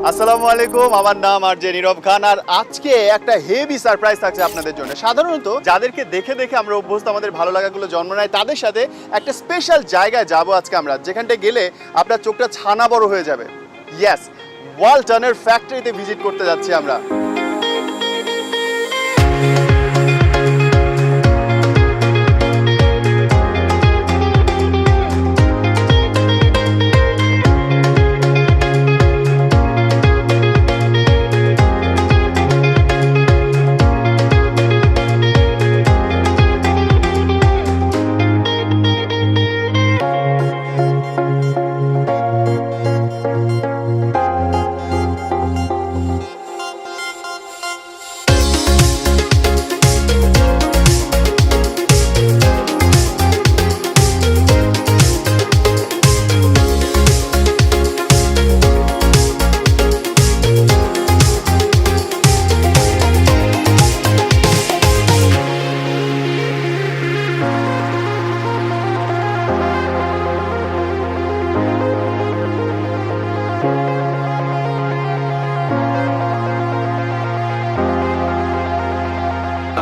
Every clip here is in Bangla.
আসসালামু আলাইকুম, আমার নাম আরজে নীরব খান। আর আজকে একটা হেভি সারপ্রাইজ থাকছে আপনাদের জন্য। সাধারণত যাদেরকে দেখে দেখে আমরা অভ্যস্ত, আমাদের ভালো লাগাগুলো জন্ম নেয়, তাদের সাথে একটা স্পেশাল জায়গায় যাব আজকে আমরা, যেখানটা গেলে আপনার চোখটা ছানা বড় হয়ে যাবে। ইয়েস, ওয়ালটনের ফ্যাক্টরিতে ভিজিট করতে যাচ্ছি আমরা।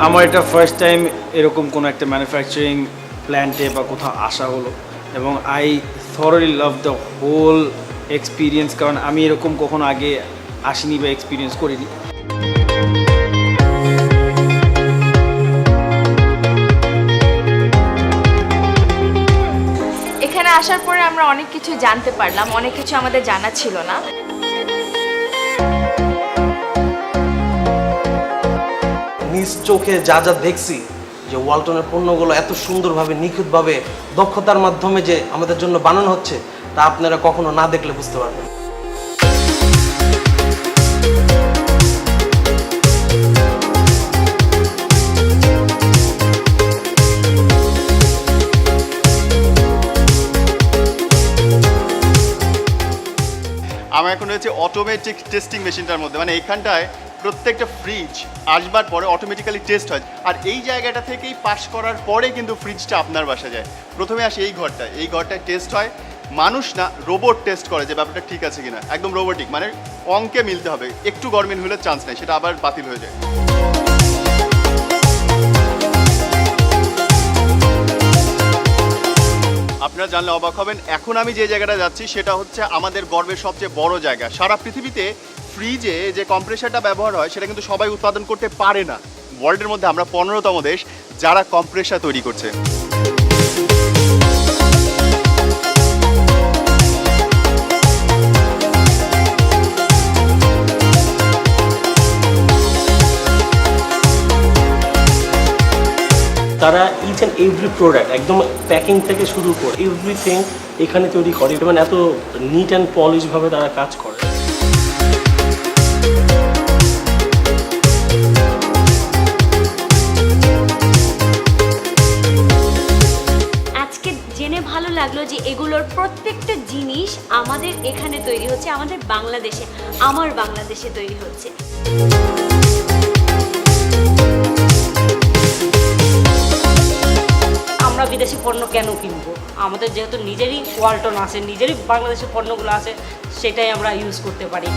আমার এটা ফার্স্ট টাইম এরকম কোনো একটা ম্যানুফ্যাকচারিং প্ল্যান্টে বা কোথাও আসা হলো, এবং I thoroughly love the whole experience, কারণ আমি এরকম কখনো আগে আসিনি বা এক্সপিরিয়েন্স করিনি। এখানে আসার পরে আমরা অনেক কিছু জানতে পারলাম, অনেক কিছু আমাদের জানা ছিল না। নিজ চোখে যা যা দেখছি, যে ওয়ালটনের পণ্যগুলো এত সুন্দরভাবে নিখুঁতভাবে দক্ষতার মাধ্যমে যে আমাদের জন্য বানানো হচ্ছে, তা আপনারা কখনো না দেখলে বুঝতে পারবেন। আমরা এখন হচ্ছে অটোমেটিক টেস্টিং মেশিনটার মধ্যে, মানে এইখানটায় প্রত্যেকটা ফ্রিজ আসবার পরে অটোমেটিক্যালি টেস্ট হয়। আর এই জায়গাটা থেকেই পাস করার পরে কিন্তু ফ্রিজটা আপনার বাসা যায়। প্রথমে আসে এই ঘরটায় টেস্ট হয়। মানুষ না, রোবট টেস্ট করে যে ব্যাপারটা ঠিক আছে কিনা, একদম রোবোটিক, মানে অঙ্কে মিলতে হবে, একটু গরমিল হলে চান্স নেই, সেটা আবার বাতিল হয়ে যায়। আপনারা জানলে অবাক হবেন, এখন আমি যে জায়গাটা যাচ্ছি সেটা হচ্ছে আমাদের গর্বের সবচেয়ে বড় জায়গা। সারা পৃথিবীতে ফ্রিজে যে কম্প্রেসারটা ব্যবহার হয় সেটা কিন্তু সবাই উৎপাদন করতে পারে না। ওয়ার্ল্ডের মধ্যে আমরা 15তম দেশ যারা কম্প্রেসার তৈরি করছে। তারা ইচ অ্যান্ড এভরি প্রোডাক্ট একদম প্যাকিং থেকে শুরু করে এভরিথিং এখানে তৈরি করে, মানে এত নিট অ্যান্ড পলিশভাবে তারা কাজ করে। আজকে জেনে ভালো লাগলো যে এগুলোর প্রত্যেকটা জিনিস আমাদের এখানে তৈরি হচ্ছে, আমাদের বাংলাদেশে, আমার বাংলাদেশে তৈরি হচ্ছে। আমরা বিদেশি পণ্য কেন কিনবো? আমাদের যেহেতু নিজেরই ওয়ালটন আছে, নিজেরই বাংলাদেশের পণ্যগুলো আছে, সেটাই আমরা ইউজ করতে পারি।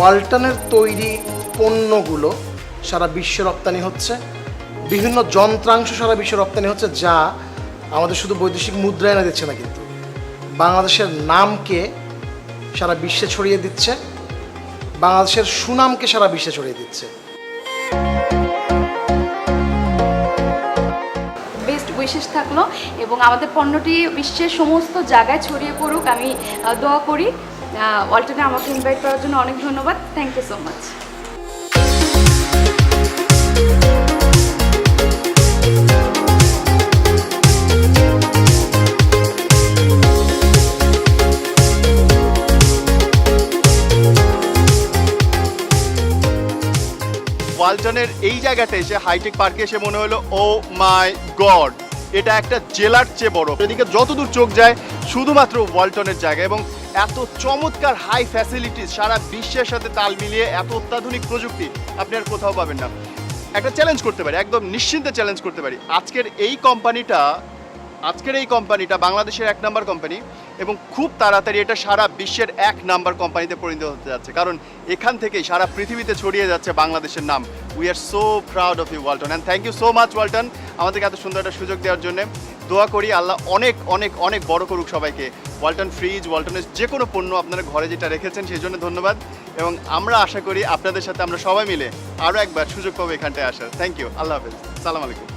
ওয়ালটনের তৈরি পণ্যগুলো সারা বিশ্বে রপ্তানি হচ্ছে, বিভিন্ন যন্ত্রাংশ সারা বিশ্বে রপ্তানি হচ্ছে, যা আমাদের শুধু বৈদেশিক মুদ্রা এনে দিচ্ছে না, কিন্তু বাংলাদেশের নামকে সারা বিশ্বে ছড়িয়ে দিচ্ছে, বাংলাদেশের সুনামকে সারা বিশ্বে ছড়িয়ে দিচ্ছে। বেস্ট উইশেস থাকলো এবং আমাদের পণ্যটি বিশ্বের সমস্ত জায়গায় ছড়িয়ে পড়ুক, আমি দোয়া করি। ওয়ালটনে আমাকে ইনভাইট করার জন্য অনেক ধন্যবাদ। Thank you so much. ওয়ালটনের এই জায়গাটা এসে, হাইটেক পার্কে এসে মনে হলো ও মাই গড, এটা একটা জেলার চেয়ে বড়। এদিকে যতদূর চোখ যায় শুধুমাত্র ওয়ালটনের জায়গা, এবং এত চমৎকার হাই ফ্যাসিলিটিস, সারা বিশ্বের সাথে তাল মিলিয়ে এত অত্যাধুনিক প্রযুক্তি আপনি আর কোথাও পাবেন না। একটা চ্যালেঞ্জ করতে পারি, একদম নিশ্চিন্তে চ্যালেঞ্জ করতে পারি, আজকের এই কোম্পানিটা বাংলাদেশের 1 নাম্বার কোম্পানি এবং খুব তাড়াতাড়ি এটা সারা বিশ্বের 1 নাম্বার কোম্পানিতে পরিণত হতে যাচ্ছে, কারণ এখান থেকেই সারা পৃথিবীতে ছড়িয়ে যাচ্ছে বাংলাদেশের নাম। We are so proud of you Walton, and thank you so much Walton আমাদেরকে এত সুন্দর একটা সুযোগ দেওয়ার জন্য। দোয়া করি আল্লাহ অনেক অনেক অনেক বড় করুক সবাইকে। ওয়ালটন ফ্রিজ, ওয়ালটনের যে কোনো পণ্য আপনারা ঘরে যেটা রেখেছেন সেই জন্য ধন্যবাদ, এবং আমরা আশা করি আপনাদের সাথে আমরা সবাই মিলে আরও একবার সুযোগ পাবো এখানটায় আসার। থ্যাংক ইউ, আল্লাহ হাফেজ, সালাম আলাইকুম।